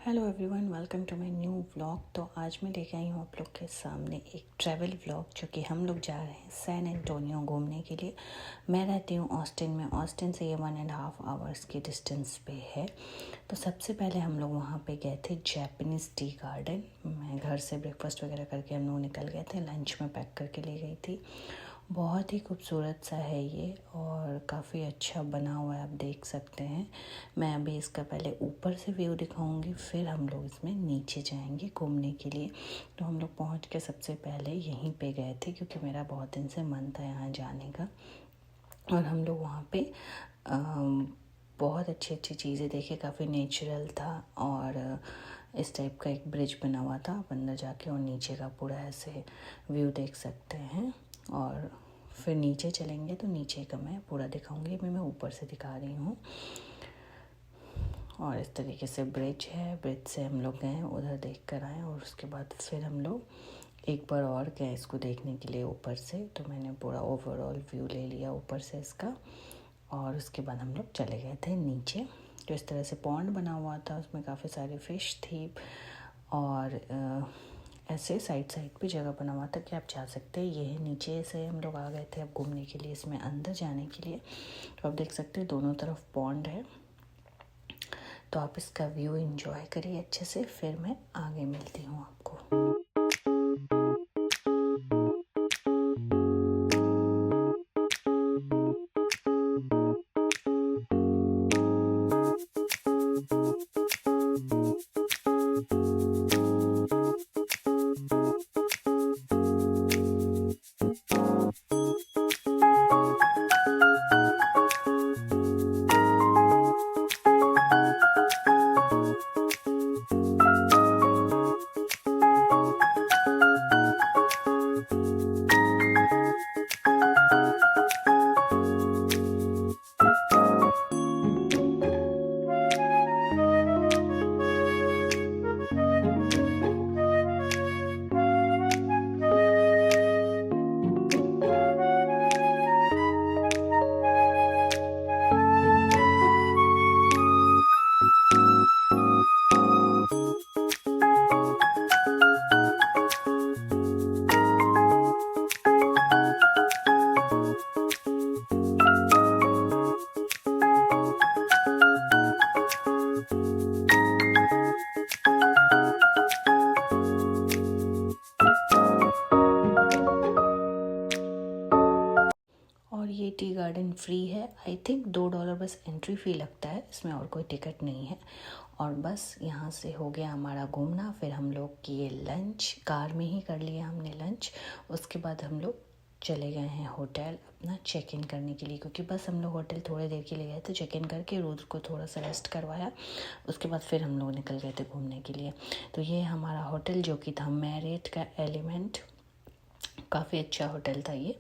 Hello everyone, welcome to my new vlog. तो आज मैं लेके आई हूँ आप लोग के सामने एक ट्रैवल व्लॉग, जो कि हम लोग जा रहे हैं सैन एंटोनियो घूमने के लिए। मैं रहती हूँ ऑस्टिन में। ऑस्टिन से ये 1.5 आवर्स की डिस्टेंस पे है। तो सबसे पहले हम लोग वहाँ पे गए थे जैपनीज़ टी गार्डन। मैं घर से ब्रेकफास्ट वगैरह करके हम लोग निकल गए थे। लंच में पैक करके ले गई थी। बहुत ही खूबसूरत सा है ये और काफ़ी अच्छा बना हुआ है, आप देख सकते हैं। मैं अभी इसका पहले ऊपर से व्यू दिखाऊंगी, फिर हम लोग इसमें नीचे जाएंगे घूमने के लिए। तो हम लोग पहुंच के सबसे पहले यहीं पे गए थे, क्योंकि मेरा बहुत दिन से मन था यहाँ जाने का। और हम लोग वहाँ पे बहुत अच्छी अच्छी चीज़ें देखे। काफ़ी नेचुरल था और इस टाइप का एक ब्रिज बना हुआ था। आप अंदर जाके और नीचे का पूरा ऐसे व्यू देख सकते हैं। और फिर नीचे चलेंगे तो नीचे का मैं पूरा दिखाऊंगी। मैं ऊपर से दिखा रही हूँ। और इस तरीके से ब्रिज है। ब्रिज से हम लोग गए, उधर देख कर आए और उसके बाद फिर हम लोग एक बार और गए इसको देखने के लिए ऊपर से। तो मैंने पूरा ओवरऑल व्यू ले लिया ऊपर से इसका। और उसके बाद हम लोग चले गए थे नीचे। तो इस तरह से पॉन्ड बना हुआ था, उसमें काफ़ी सारी फ़िश थी और ऐसे साइड साइड पे जगह बना हुआ था कि आप जा सकते हैं। ये है नीचे से हम लोग आ गए थे अब घूमने के लिए इसमें अंदर जाने के लिए। तो आप देख सकते हैं दोनों तरफ पॉन्ड है। तो आप इसका व्यू एंजॉय करिए अच्छे से, फिर मैं आगे मिलती हूँ आपको। और ये टी गार्डन फ्री है। आई थिंक $2 बस एंट्री फ़ी लगता है इसमें, और कोई टिकट नहीं है। और बस यहाँ से हो गया हमारा घूमना। फिर हम लोग किए लंच, कार में ही कर लिया हमने लंच। उसके बाद हम लोग चले गए हैं होटल अपना चेक इन करने के लिए, क्योंकि बस हम लोग होटल थोड़ी देर के लिए गए थे। चेक इन करके रोज़ को थोड़ा सा रेस्ट करवाया, उसके बाद फिर हम लोग निकल गए थे घूमने के लिए। तो ये हमारा होटल जो कि था मैरियट का एलिमेंट। काफ़ी अच्छा होटल था ये।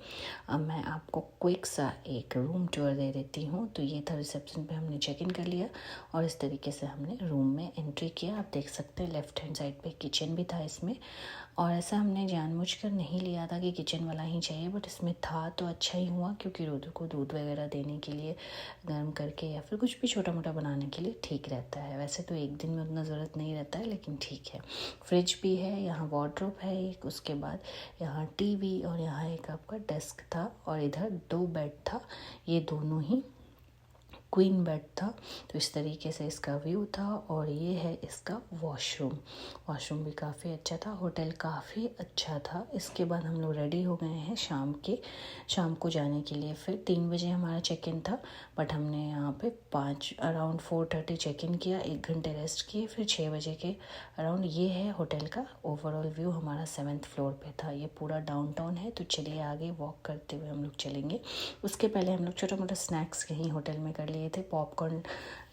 अब मैं आपको क्विक सा एक रूम टूर दे देती हूँ। तो ये था रिसेप्शन पे, हमने चेक इन कर लिया और इस तरीके से हमने रूम में एंट्री किया। आप देख सकते हैं लेफ़्ट हैंड साइड पे किचन भी था इसमें। और ऐसा हमने जानबूझकर नहीं लिया था कि किचन वाला ही चाहिए, बट इसमें था तो अच्छा ही हुआ, क्योंकि रुद्र को दूध वगैरह देने के लिए गर्म करके या फिर कुछ भी छोटा मोटा बनाने के लिए ठीक रहता है। वैसे तो एक दिन में उतना ज़रूरत नहीं रहता है, लेकिन ठीक है। फ्रिज भी है, यहाँ वार्डरोब है एक, उसके बाद यहाँ टीवी और यहाँ एक आपका डेस्क था और इधर 2 बेड था। ये दोनों ही क्वीन बेड था। तो इस तरीके से इसका व्यू था। और ये है इसका वॉशरूम। वॉशरूम भी काफ़ी अच्छा था। होटल काफ़ी अच्छा था। इसके बाद हम लोग रेडी हो गए हैं शाम को जाने के लिए। फिर 3 बजे हमारा चेक इन था, बट हमने यहाँ पे अराउंड 4:30 चेक इन किया, 1 घंटे रेस्ट किए, फिर 6 बजे के अराउंड। ये है होटल का ओवरऑल व्यू। हमारा 7th फ्लोर पे था। ये पूरा डाउनटाउन है। तो चलिए आगे वॉक करते हुए हम लोग चलेंगे। उसके पहले हम लोग छोटा मोटा स्नैक्स यहीं होटल में कर लिए थे। पॉपकॉर्न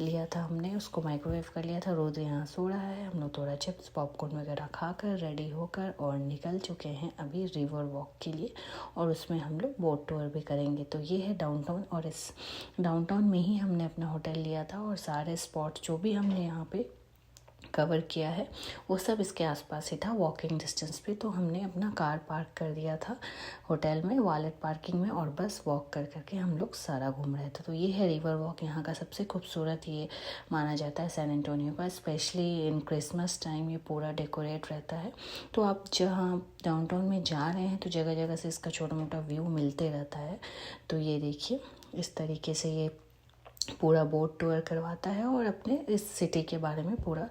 लिया था हमने, उसको माइक्रोवेव कर लिया था। रोज़ यहाँ सो रहा है। हम लोग थोड़ा चिप्स पॉपकॉर्न वगैरह खाकर रेडी होकर और निकल चुके हैं अभी रिवर वॉक के लिए। और उसमें हम लोग बोट टूर भी करेंगे। तो ये है डाउनटाउन, और इस डाउनटाउन में ही हमने अपना होटल लिया था। और सारे स्पॉट जो भी हमने यहाँ पे कवर किया है वो सब इसके आसपास ही था, वॉकिंग डिस्टेंस पे। तो हमने अपना कार पार्क कर दिया था होटल में, वॉलेट पार्किंग में, और बस वॉक कर करके हम लोग सारा घूम रहे थे। तो ये है रिवर वॉक, यहाँ का सबसे खूबसूरत ये माना जाता है सैन एंटोनियो का। स्पेशली इन क्रिसमस टाइम ये पूरा डेकोरेट रहता है। तो आप जहाँ डाउनटाउन में जा रहे हैं तो जगह जगह से इसका छोटा मोटा व्यू मिलते रहता है। तो ये देखिए इस तरीके से ये पूरा बोट टूर करवाता है और अपने इस सिटी के बारे में पूरा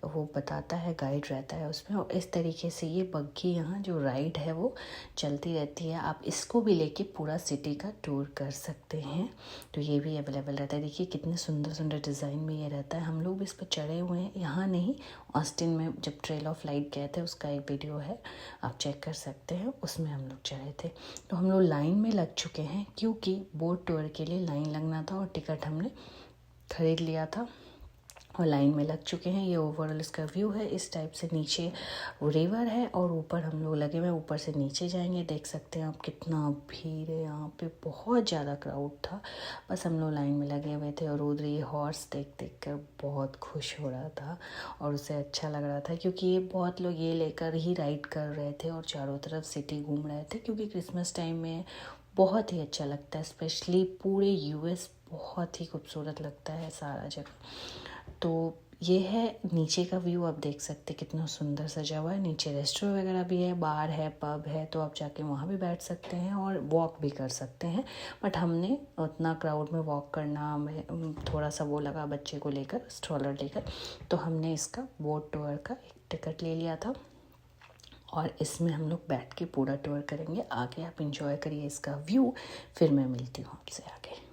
वो बताता है, गाइड रहता है उसमें। और इस तरीके से ये बग्गी यहाँ जो राइड है वो चलती रहती है। आप इसको भी लेके पूरा सिटी का टूर कर सकते हैं। तो ये भी अवेलेबल रहता है। देखिए कितने सुंदर सुंदर डिज़ाइन में ये रहता है। हम लोग भी इस पर चढ़े हुए हैं, यहाँ नहीं, ऑस्टिन में जब ट्रेल ऑफ लाइट गए थे उसका एक वीडियो है, आप चेक कर सकते हैं, उसमें हम लोग चढ़े थे। तो हम लोग लाइन में लग चुके हैं क्योंकि बोट टूर के लिए लाइन लगना था और टिकट हमने ख़रीद लिया था और लाइन में लग चुके हैं। ये ओवरऑल इसका व्यू है। इस टाइप से नीचे रिवर है और ऊपर हम लोग लगे हुए हैं, ऊपर से नीचे जाएंगे। देख सकते हैं आप कितना भीड़ है यहाँ पे, बहुत ज़्यादा क्राउड था। बस हम लोग लाइन में लगे हुए थे और उधर ये हॉर्स देख देख कर बहुत खुश हो रहा था और उसे अच्छा लग रहा था क्योंकि ये बहुत लोग ये लेकर ही राइड कर रहे थे और चारों तरफ सिटी घूम रहे थे क्योंकि क्रिसमस टाइम में बहुत ही अच्छा लगता है। स्पेशली पूरे यूएस बहुत ही खूबसूरत लगता है सारा जगह। तो ये है नीचे का व्यू, आप देख सकते कितना सुंदर सजा हुआ है। नीचे रेस्टोरेंट वगैरह भी है, बार है, पब है, तो आप जाके वहाँ भी बैठ सकते हैं और वॉक भी कर सकते हैं। बट हमने उतना क्राउड में वॉक करना हमें थोड़ा सा वो लगा बच्चे को लेकर, स्ट्रॉलर लेकर, तो हमने इसका बोट टूर का एक टिकट ले लिया था और इसमें हम लोग बैठ के पूरा टूर करेंगे। आगे आप इंजॉय करिए इसका व्यू, फिर मैं मिलती हूँ आपसे आगे।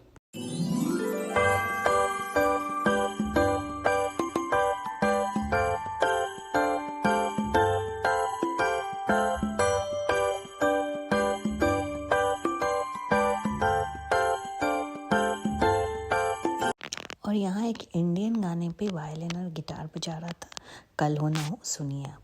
और यहाँ एक इंडियन गाने पे वायलिन और गिटार बजा रहा था, कल हो ना हो, सुनिए आप।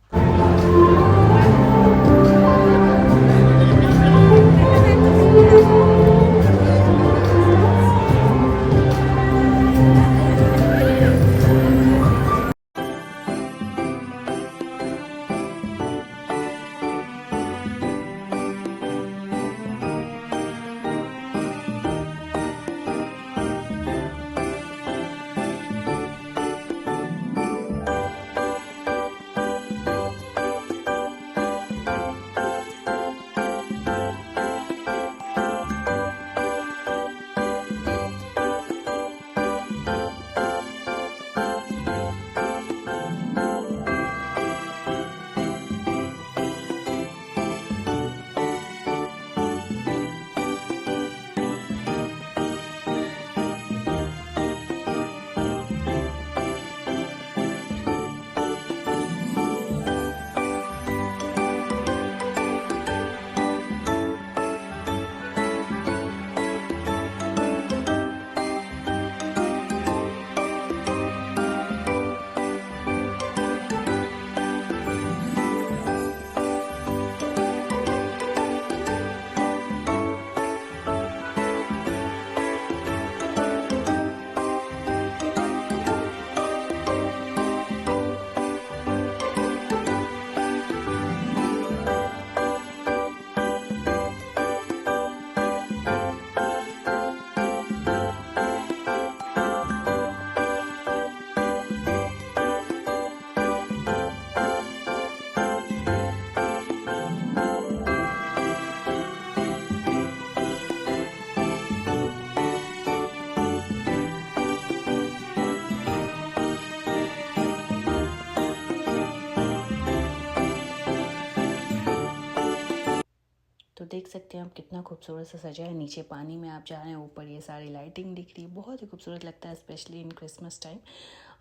तो देख सकते हैं आप कितना खूबसूरत सा सजा है। नीचे पानी में आप जा रहे हैं, ऊपर ये सारी लाइटिंग दिख रही है, बहुत ही खूबसूरत लगता है स्पेशली इन क्रिसमस टाइम।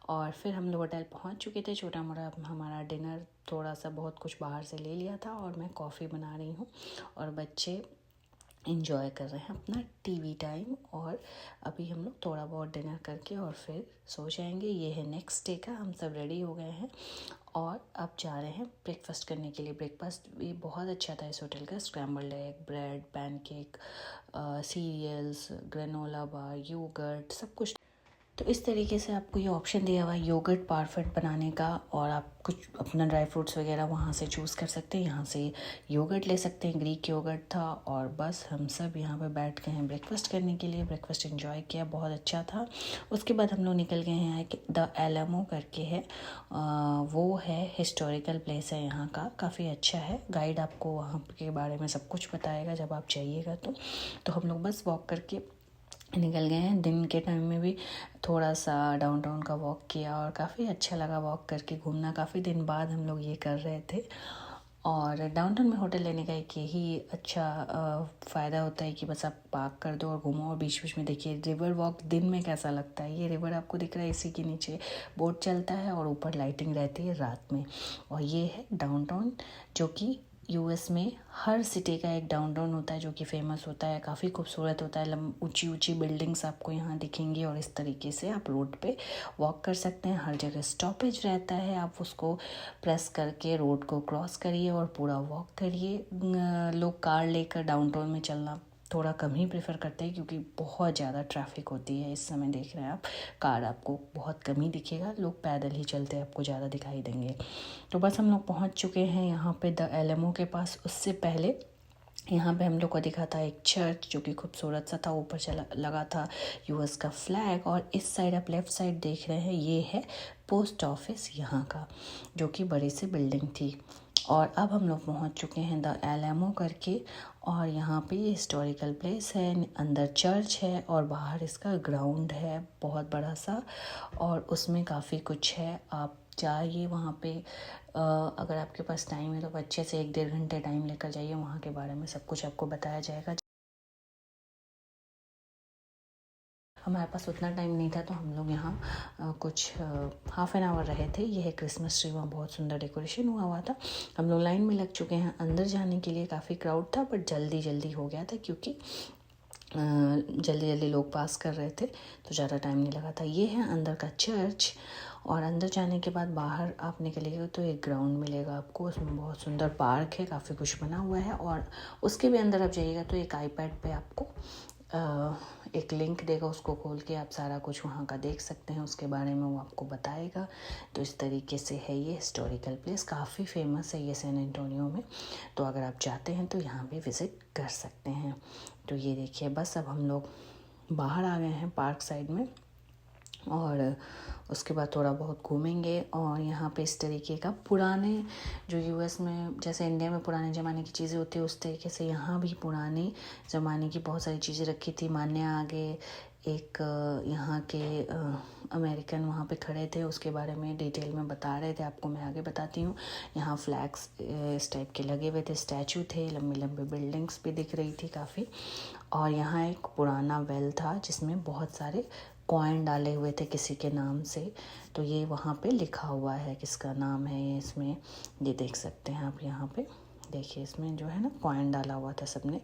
और फिर हम लोग होटल पहुंच चुके थे, छोटा मोटा हमारा डिनर, थोड़ा सा बहुत कुछ बाहर से ले लिया था और मैं कॉफ़ी बना रही हूँ और बच्चे इंजॉय कर रहे हैं अपना टीवी टाइम। और अभी हम लोग थोड़ा बहुत डिनर करके और फिर सो जाएंगे। ये है नेक्स्ट डे का, हम सब रेडी हो गए हैं और अब जा रहे हैं ब्रेकफास्ट करने के लिए। ब्रेकफास्ट भी बहुत अच्छा था इस होटल का, scrambled egg, bread, pancake, cereals, granola bar, yoghurt, सब कुछ। तो इस तरीके से आपको ये ऑप्शन दिया हुआ है योगर्ट पारफेट बनाने का, और आप कुछ अपना ड्राई फ्रूट्स वगैरह वहाँ से चूज़ कर सकते हैं। यहाँ से योगर्ट ले सकते हैं, ग्रीक योगर्ट था। और बस हम सब यहाँ पे बैठ गए हैं ब्रेकफास्ट करने के लिए। ब्रेकफास्ट एंजॉय किया, बहुत अच्छा था। उसके बाद हम लोग निकल गए हैं कि द एलमो करके है, वो है हिस्टोरिकल प्लेस है यहाँ का, काफ़ी अच्छा है। गाइड आपको वहाँ के बारे में सब कुछ बताएगा जब आप जाइएगा। तो हम लोग बस वॉक करके निकल गए हैं। दिन के टाइम में भी थोड़ा सा डाउनटाउन का वॉक किया और काफ़ी अच्छा लगा वॉक करके, घूमना। काफ़ी दिन बाद हम लोग ये कर रहे थे। और डाउनटाउन में होटल लेने का एक यही अच्छा फ़ायदा होता है कि बस आप पार्क कर दो और घूमो। और बीच बीच में देखिए रिवर वॉक दिन में कैसा लगता है। ये रिवर आपको दिख रहा है, इसी के नीचे बोट चलता है और ऊपर लाइटिंग रहती है रात में। और ये है डाउनटाउन, जो कि यूएस में हर सिटी का एक डाउनटाउन होता है जो कि फेमस होता है, काफ़ी खूबसूरत होता है। ऊंची ऊंची बिल्डिंग्स आपको यहाँ दिखेंगी और इस तरीके से आप रोड पे वॉक कर सकते हैं। हर जगह स्टॉपेज रहता है, आप उसको प्रेस करके रोड को क्रॉस करिए और पूरा वॉक करिए। लोग कार लेकर डाउनटाउन में चलना थोड़ा कम ही प्रेफर करते हैं क्योंकि बहुत ज़्यादा ट्रैफिक होती है। इस समय देख रहे हैं आप, कार आपको बहुत कम ही दिखेगा, लोग पैदल ही चलते आपको ज़्यादा दिखाई देंगे। तो बस हम लोग पहुंच चुके हैं यहाँ पे द एलमो के पास। उससे पहले यहाँ पे हम लोग को दिखा था एक चर्च जो कि खूबसूरत सा था, ऊपर चला लगा था यूएस का फ्लैग। और इस साइड आप लेफ़्ट साइड देख रहे हैं, ये है पोस्ट ऑफिस यहाँ का, जो कि बड़ी सी बिल्डिंग थी। और अब हम लोग पहुँच चुके हैं द एलमो करके, और यहाँ पे ये हिस्टोरिकल प्लेस है। अंदर चर्च है और बाहर इसका ग्राउंड है बहुत बड़ा सा, और उसमें काफ़ी कुछ है। आप जाइए वहाँ पे, अगर आपके पास टाइम है तो अच्छे से 1-1.5 घंटे टाइम लेकर जाइए, वहाँ के बारे में सब कुछ आपको बताया जाएगा। हमारे पास उतना टाइम नहीं था तो हम लोग यहाँ कुछ हाफ एन आवर रहे थे। यह है क्रिसमस ट्री, वहाँ बहुत सुंदर डेकोरेशन हुआ था। हम लोग लाइन में लग चुके हैं अंदर जाने के लिए। काफ़ी क्राउड था बट जल्दी जल्दी हो गया था क्योंकि जल्दी जल्दी लोग पास कर रहे थे, तो ज़्यादा टाइम नहीं लगा था। ये है अंदर का चर्च। और अंदर जाने के बाद बाहर आप निकलेंगे तो एक ग्राउंड मिलेगा आपको, उसमें बहुत सुंदर पार्क है, काफ़ी कुछ बना हुआ है। और उसके भी अंदर आप जाइएगा तो एक आईपैड पे आपको एक लिंक देगा, उसको खोल के आप सारा कुछ वहाँ का देख सकते हैं, उसके बारे में वो आपको बताएगा। तो इस तरीके से है ये हिस्टोरिकल प्लेस, काफ़ी फेमस है ये सैन एंटोनियो में। तो अगर आप चाहते हैं तो यहाँ पे विज़िट कर सकते हैं। तो ये देखिए, बस अब हम लोग बाहर आ गए हैं पार्क साइड में, और उसके बाद थोड़ा बहुत घूमेंगे। और यहाँ पे इस तरीके का पुराने, जो यूएस में जैसे इंडिया में पुराने ज़माने की चीज़ें होती है उस तरीके से यहाँ भी पुराने ज़माने की बहुत सारी चीज़ें रखी थी। मान्य आगे एक यहाँ के अमेरिकन वहाँ पे खड़े थे, उसके बारे में डिटेल में बता रहे थे, आपको मैं आगे बताती हूँ। यहाँ फ्लैग्स इस टाइप के लगे हुए थे, स्टैचू थे, लंबी लंबी बिल्डिंग्स भी दिख रही थी काफ़ी। और यहाँ एक पुराना वेल था जिसमें बहुत सारे कॉइन डाले हुए थे किसी के नाम से। तो ये वहाँ पे लिखा हुआ है किसका नाम है ये, इसमें ये देख सकते हैं आप। यहाँ पे देखिए, इसमें जो है ना कॉइन डाला हुआ था सबने।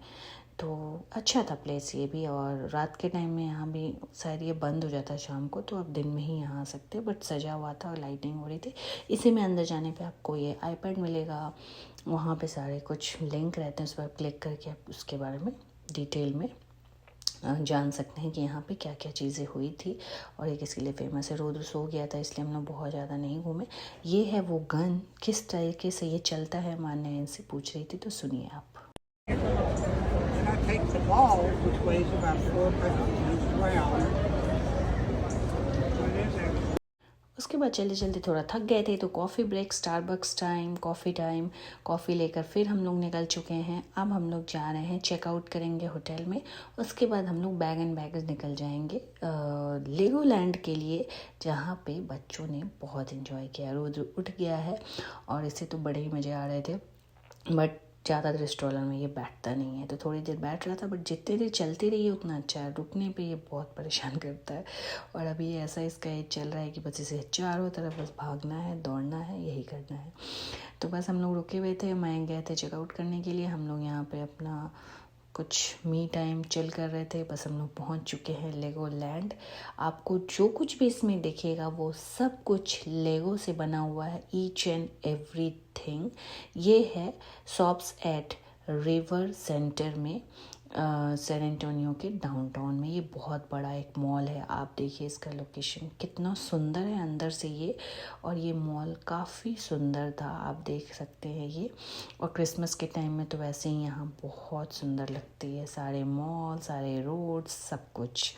तो अच्छा था प्लेस ये भी। और रात के टाइम में यहाँ भी शायद ये बंद हो जाता है शाम को, तो आप दिन में ही यहाँ आ सकते हैं, बट सजा हुआ था और लाइटिंग हो रही थी। इसी में अंदर जाने पे आपको ये आईपैड मिलेगा, वहाँ पे सारे कुछ लिंक रहते हैं, उस पर क्लिक करके आप उसके बारे में डिटेल में जान सकते हैं कि यहाँ पे क्या क्या चीज़ें हुई थी और ये किसके लिए फेमस है। रोड सो गया था इसलिए हम लोग बहुत ज़्यादा नहीं घूमे। ये है वो गन, किस तरीके से ये चलता है, मान्य इनसे पूछ रही थी, तो सुनिए आप। उसके बाद चलते चलते थोड़ा थक गए थे तो coffee break, Starbucks time, coffee लेकर फिर हम लोग निकल चुके हैं। अब हम लोग जा रहे हैं, चेकआउट करेंगे होटल में। उसके बाद हम लोग बैग एंड बैग्स निकल जाएंगे लेगोलैंड के लिए, जहाँ पे बच्चों ने बहुत इन्जॉय किया। रोज उठ गया है और इससे तो बड़े ही मज़े आ रहे थे, बट ज़्यादातर स्ट्रॉलर में ये बैठता नहीं है, तो थोड़ी देर बैठ रहा था, बट जितनी देर चलती रही है उतना अच्छा है। रुकने पे ये बहुत परेशान करता है। और अभी ऐसा इसका एज चल रहा है कि बस इसे चारों तरफ बस भागना है, दौड़ना है, यही करना है। तो बस हम लोग रुके हुए थे, मैं गए थे चेकआउट करने के लिए। हम लोग यहाँ पे अपना कुछ मी टाइम चिल कर रहे थे। बस हम लोग पहुँच चुके हैं लेगोलैंड। आपको जो कुछ भी इसमें दिखेगा वो सब कुछ लेगो से बना हुआ है, ईच एंड एवरीथिंग। ये है शॉप्स एट रिवर सेंटर में, सैन एंटोनियो के डाउनटाउन में। ये बहुत बड़ा एक मॉल है, आप देखिए इसका लोकेशन कितना सुंदर है अंदर से ये, और ये मॉल काफ़ी सुंदर था, आप देख सकते हैं ये। और क्रिसमस के टाइम में तो वैसे ही यहाँ बहुत सुंदर लगती है, सारे मॉल, सारे रोड्स, सब कुछ।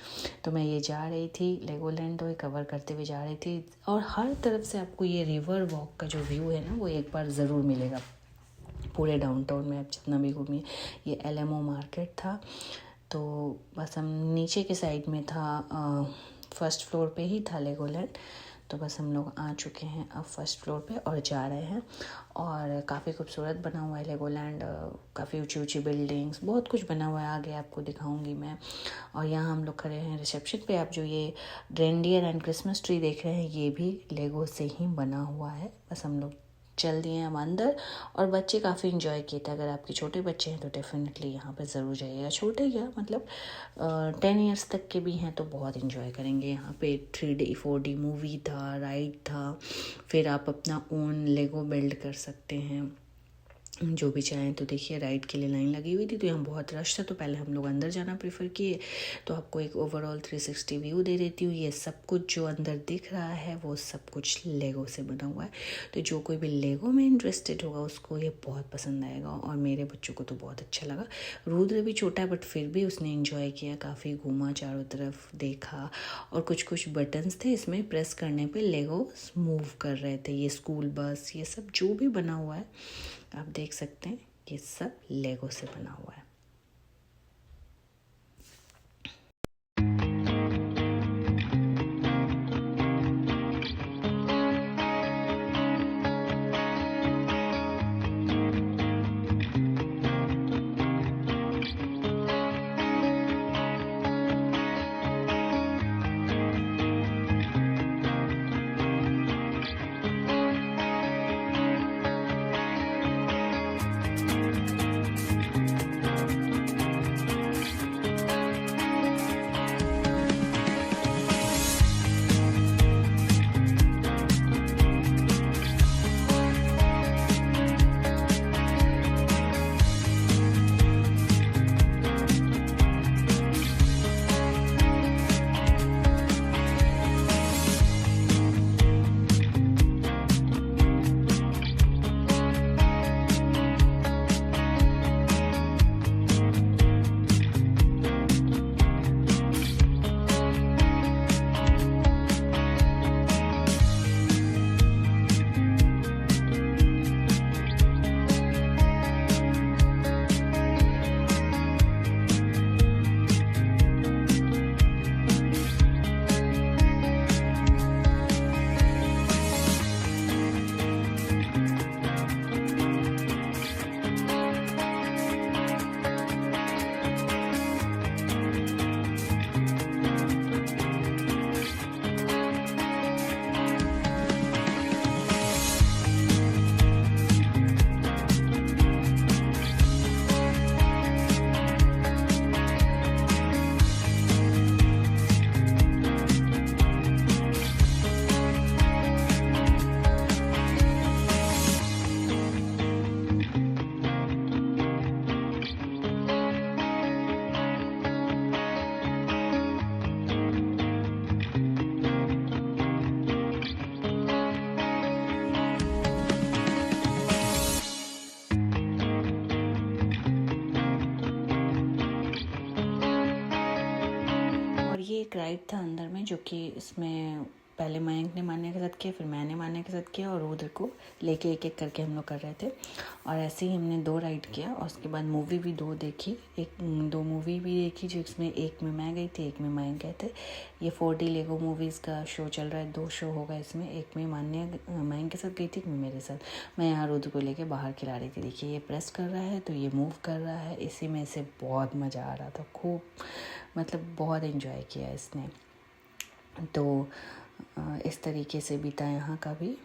तो मैं ये जा रही थी लेगोलैंड, तो ये कवर करते हुए जा रही थी, और हर तरफ से आपको ये रिवर वॉक का जो व्यू है ना वो एक बार ज़रूर मिलेगा पूरे डाउनटाउन में आप जितना भी घूमिए। ये एलएमओ मार्केट था, तो बस हम नीचे के साइड में था, फर्स्ट फ्लोर पे ही था लेगोलैंड। तो बस हम लोग आ चुके हैं अब फर्स्ट फ्लोर पे और जा रहे हैं। और काफ़ी खूबसूरत बना हुआ है लेगोलैंड, काफ़ी ऊंची ऊंची बिल्डिंग्स, बहुत कुछ बना हुआ है, आगे आपको दिखाऊंगी मैं। और यहाँ हम लोग खड़े हैं रिसेप्शन पे। आप जो ये रेनडियर एंड क्रिसमस ट्री देख रहे हैं ये भी लेगो से ही बना हुआ है। बस हम लोग चल दिए हम अंदर, और बच्चे काफ़ी इन्जॉय किए थे। अगर आपके छोटे बच्चे हैं तो डेफिनेटली यहाँ पे ज़रूर जाइएगा। छोटे क्या मतलब 10 इयर्स तक के भी हैं तो बहुत इन्जॉय करेंगे। यहाँ पे 3D 4D मूवी था, राइड था, फिर आप अपना ओन लेगो बिल्ड कर सकते हैं जो भी चाहें। तो देखिए राइड के लिए लाइन लगी हुई थी, तो यहाँ बहुत रश था, तो पहले हम लोग अंदर जाना प्रेफर किए। तो आपको एक ओवरऑल 360 व्यू दे देती हूँ। ये सब कुछ जो अंदर दिख रहा है वो सब कुछ लेगो से बना हुआ है, तो जो कोई भी लेगो में इंटरेस्टेड होगा उसको ये बहुत पसंद आएगा। और मेरे बच्चों को तो बहुत अच्छा लगा। रुद्र भी छोटा है बट फिर भी उसने इन्जॉय किया, काफ़ी घूमा, चारों तरफ देखा। और कुछ कुछ बटन्स थे इसमें, प्रेस करने पे लेगो मूव कर रहे थे। ये स्कूल बस, ये सब जो भी बना हुआ है आप देख सकते हैं, ये सब लेगो से बना हुआ है। ये एक राइड था अंदर में, जो कि इसमें पहले मयंक ने मान्या के साथ किया, फिर मैंने मान्या के साथ किया, और रुद्र को लेके एक एक करके हम लोग कर रहे थे। और ऐसे ही हमने 2 राइड किया, और उसके बाद मूवी भी 2 देखी। 2 मूवी भी देखी, जो इसमें एक में मैं गई थी, एक में मयंक गए थे। ये 4D लेगो मूवीज़ का शो चल रहा है, 2 शो होगा इसमें। एक में मान्या मयंक के साथ गई थी, एक में मेरे साथ। मैं यहाँ रुद्र को लेके बाहर खिला रही थी। देखिए ये प्रेस कर रहा है तो ये मूव कर रहा है, इसी में से बहुत मज़ा आ रहा था, खूब मतलब बहुत इन्जॉय किया इसने। तो इस तरीके से बीता यहाँ का भी।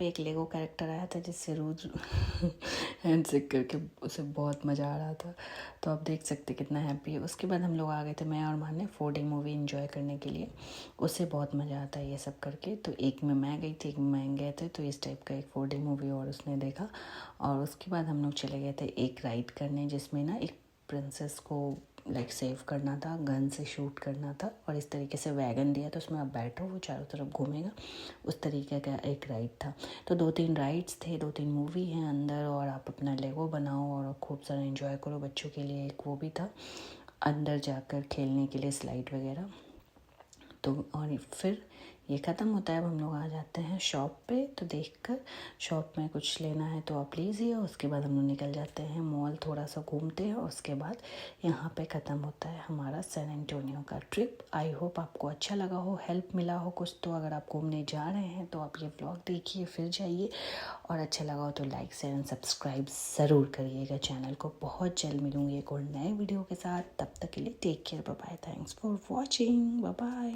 पे एक लेगो कैरेक्टर आया था जिससे रोज हैंडशेक करके उसे बहुत मज़ा आ रहा था। तो आप देख सकते कितना हैप्पी है। उसके बाद हम लोग आ गए थे, मैं और मान ने 4D मूवी इन्जॉय करने के लिए। उससे बहुत मज़ा आता है ये सब करके। तो एक में मैं गई थी, एक में मैं गए थे, तो इस टाइप का एक 4D मूवी और उसने देखा। और उसके बाद हम लोग चले गए थे एक राइड करने, जिसमें ना एक प्रिंसेस को लाइक सेव करना था, गन से शूट करना था। और इस तरीके से वैगन दिया तो उसमें आप बैठो, वो चारों तरफ घूमेगा, उस तरीके का एक राइड था। तो 2-3 राइड्स थे, 2-3 मूवी हैं अंदर, और आप अपना लेगो बनाओ और खूब सारा एंजॉय करो। बच्चों के लिए एक वो भी था अंदर जाकर खेलने के लिए, स्लाइड वगैरह। तो और फिर ये ख़त्म होता है, अब हम लोग आ जाते हैं शॉप पे। तो देखकर शॉप में कुछ लेना है तो आप लीजिए। उसके बाद हम लोग निकल जाते हैं मॉल, थोड़ा सा घूमते हैं। और उसके बाद यहाँ पे ख़त्म होता है हमारा सैन एंटोनियो का ट्रिप। आई होप आपको अच्छा लगा हो, हेल्प मिला हो कुछ। तो अगर आप घूमने जा रहे हैं तो आप ये व्लॉग देखिए, फिर जाइए। और अच्छा लगा हो तो लाइक शेयर एंड सब्सक्राइब ज़रूर करिएगा चैनल को। बहुत जल्द मिलूँगी एक और नए वीडियो के साथ। तब तक के लिए take care, bye bye, thanks for watching, bye bye.